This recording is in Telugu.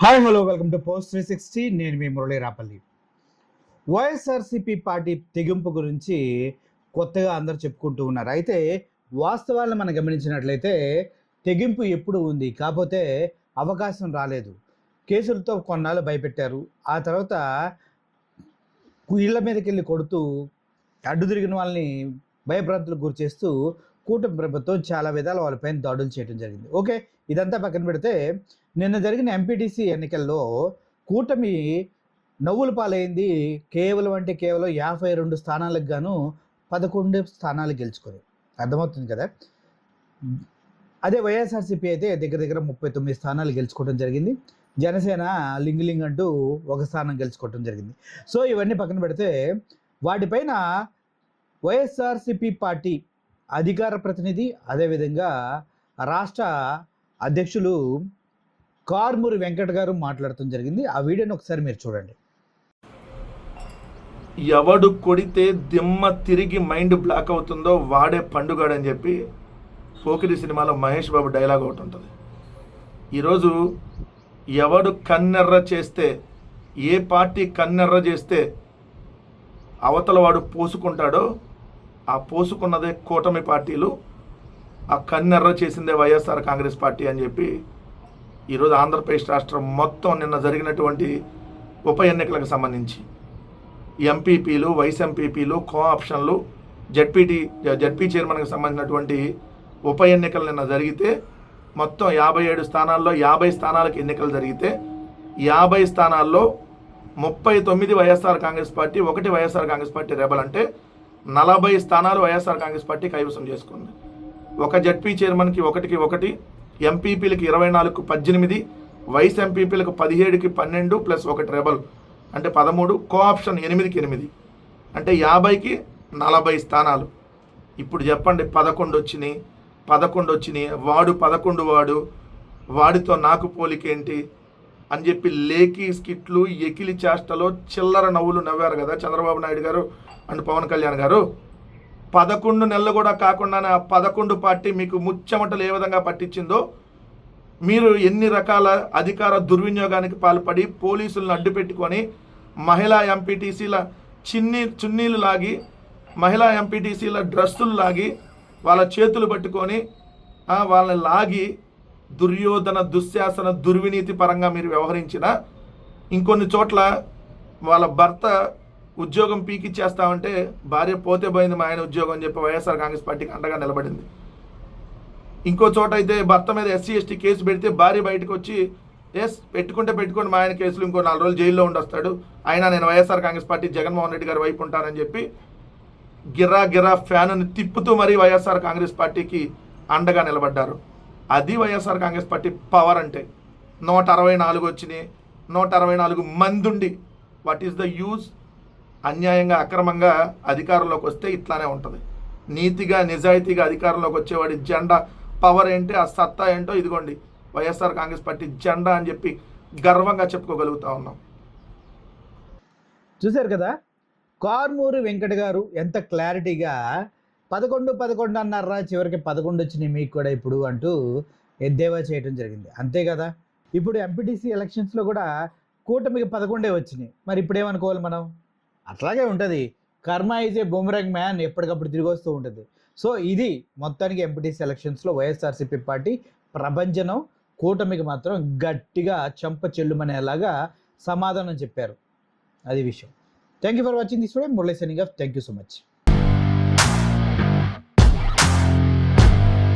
Hi hello welcome to post 360. నేను మీ మురళీ రాపల్లి. వైఎస్ఆర్సీపీ పార్టీ తెగింపు గురించి కొత్తగా అందరు చెప్పుకుంటూ ఉన్నారు. అయితే వాస్తవాలను మనం గమనించినట్లయితే తెగింపు ఎప్పుడు ఉంది, కాకపోతే అవకాశం రాలేదు. కేసులతో కొన్నాళ్ళు భయపెట్టారు. ఆ తర్వాత ఇళ్ల మీదకి వెళ్ళి కొడుతూ అడ్డు తిరిగిన వాళ్ళని భయభ్రాంతులకు గురి చేస్తూ కూటమి ప్రభుత్వం చాలా విధాల వాళ్ళపైన దాడులు చేయడం జరిగింది. ఓకే, ఇదంతా పక్కన పెడితే నిన్న జరిగిన ఎంపీటీసీ ఎన్నికల్లో కూటమి నవ్వుల పాలైంది. కేవలం 52 స్థానాలకు గాను 11 స్థానాలు గెలుచుకొని, అర్థమవుతుంది కదా. అదే వైఎస్ఆర్సీపీ అయితే దగ్గర 39 స్థానాలు గెలుచుకోవడం జరిగింది. జనసేన లింగ్ అంటూ ఒక స్థానం గెలుచుకోవడం జరిగింది. సో ఇవన్నీ పక్కన పెడితే వాటిపైన వైఎస్ఆర్సీపీ పార్టీ అధికార ప్రతినిధి, అదేవిధంగా రాష్ట్ర అధ్యక్షులు కారుమూరి వెంకట్ గారు మాట్లాడటం జరిగింది. ఆ వీడియోని ఒకసారి మీరు చూడండి. ఎవడు కొడితే దిమ్మ తిరిగి మైండ్ బ్లాక్ అవుతుందో వాడే పండుగాడని చెప్పి పోకిరి సినిమాలో మహేష్ బాబు డైలాగ్ ఒకటి ఉంటుంది. ఈరోజు ఎవడు కన్నెర్ర చేస్తే, ఏ పార్టీ కన్నెర్ర చేస్తే అవతల వాడు పోసుకుంటాడో ఆ పోసుకున్నదే కూటమి పార్టీలు, ఆ కన్నెర్ర చేసిందే వైఎస్ఆర్ కాంగ్రెస్ పార్టీ అని చెప్పి ఈరోజు ఆంధ్రప్రదేశ్ రాష్ట్రం మొత్తం నిన్న జరిగినటువంటి ఉప ఎన్నికలకు సంబంధించి ఎంపీపీలు, వైస్ ఎంపీపీలు, కో ఆప్షన్లు, జడ్పీ చైర్మన్కి సంబంధించినటువంటి ఉప ఎన్నికలు నిన్న జరిగితే మొత్తం 57 స్థానాల్లో 50 స్థానాలకు ఎన్నికలు జరిగితే 50 స్థానాల్లో 39 YSR Congress party, 1 YSR Congress party rebel, అంటే 40 స్థానాలు వైఎస్ఆర్ కాంగ్రెస్ పార్టీ కైవసం చేసుకుంది. ఒక జడ్పీ చైర్మన్కి 1కి 1, ఎంపీపీలకి 24కు 18, వైస్ ఎంపీపీలకు 17కి 12 ప్లస్ 1 రెబల్ అంటే 13, కో ఆప్షన్ 8కి 8 అంటే 50కి 40 స్థానాలు. ఇప్పుడు చెప్పండి, 11 వచ్చినాయి. వాడు 11 వాడితో నాకు పోలికేంటి అని చెప్పి లేఖీ స్కిట్లు, ఎకిలి చేష్టలో చిల్లర నవ్వులు నవ్వారు కదా చంద్రబాబు నాయుడు గారు అండ్ పవన్ కళ్యాణ్ గారు. 11 నెలలు కూడా కాకుండానే ఆ 11 పార్టీ మీకు ముచ్చెమటలు ఏ విధంగా పట్టించిందో, మీరు ఎన్ని రకాల అధికార దుర్వినియోగానికి పాల్పడి పోలీసులను అడ్డుపెట్టుకొని మహిళా ఎంపీటీసీల చున్నీలు లాగి, మహిళా ఎంపీటీసీల డ్రెస్సులు లాగి, వాళ్ళ చేతులు పట్టుకొని వాళ్ళని లాగి దుర్యోధన, దుశ్శాసన, దుర్వినీతి పరంగా మీరు వ్యవహరించిన, ఇంకొన్ని చోట్ల వాళ్ళ భర్త ఉద్యోగం పీకిచ్చేస్తామంటే భార్య పోతే పోయింది మా ఆయన ఉద్యోగం అని చెప్పి వైఎస్ఆర్ కాంగ్రెస్ పార్టీకి అండగా నిలబడింది. ఇంకో చోట అయితే భర్త మీద SC ST కేసు పెడితే భార్య బయటకు వచ్చి పెట్టుకోండి మా ఆయన కేసులు, ఇంకో 4 రోజులు జైల్లో ఉండొస్తాడు, అయినా నేను వైఎస్ఆర్ కాంగ్రెస్ పార్టీ జగన్మోహన్ రెడ్డి గారి వైపు ఉంటానని చెప్పి గిరా ఫ్యానుని తిప్పుతూ మరీ వైఎస్ఆర్ కాంగ్రెస్ పార్టీకి అండగా నిలబడ్డారు. అది వైఎస్ఆర్ కాంగ్రెస్ పార్టీ పవర్ అంటే. 164 వచ్చినాయి, 164 మంది ఉండి వాట్ ఈస్ ద యూజ్? అన్యాయంగా, అక్రమంగా అధికారంలోకి వస్తే ఇట్లానే ఉంటుంది. నీతిగా, నిజాయితీగా అధికారంలోకి వచ్చేవాడి జెండా పవర్ ఏంటి, ఆ సత్తా ఏంటో ఇదిగోండి వైఎస్ఆర్ కాంగ్రెస్ పార్టీ జెండా అని చెప్పి గర్వంగా చెప్పుకోగలుగుతా ఉన్నాం. చూశారు కదా కారుమూరి వెంకట గారు ఎంత క్లారిటీగా 11 అన్నారా, చివరికి 11 వచ్చినాయి మీకు కూడా ఇప్పుడు అంటూ ఎద్దేవా చేయడం జరిగింది. అంతే కదా, ఇప్పుడు ఎంపీటీసీ ఎలక్షన్స్లో కూడా కూటమికి 11 వచ్చినాయి. మరి ఇప్పుడు ఏమనుకోవాలి మనం? అట్లాగే ఉంటుంది. కర్మ ఈజ్ ఏ బూమరాంగ్ మ్యాన్, ఎప్పటికప్పుడు తిరిగి వస్తూ ఉంటుంది. సో ఇది మొత్తానికి ఎంపీటీసీ ఎలక్షన్స్లో వైఎస్ఆర్సీపీ పార్టీ ప్రభంజనం. కూటమికి మాత్రం గట్టిగా చెంప చెల్లుమనేలాగా సమాధానం చెప్పారు. అది విషయం. Thank you for watching this video. Murali signing off. Thank you so much.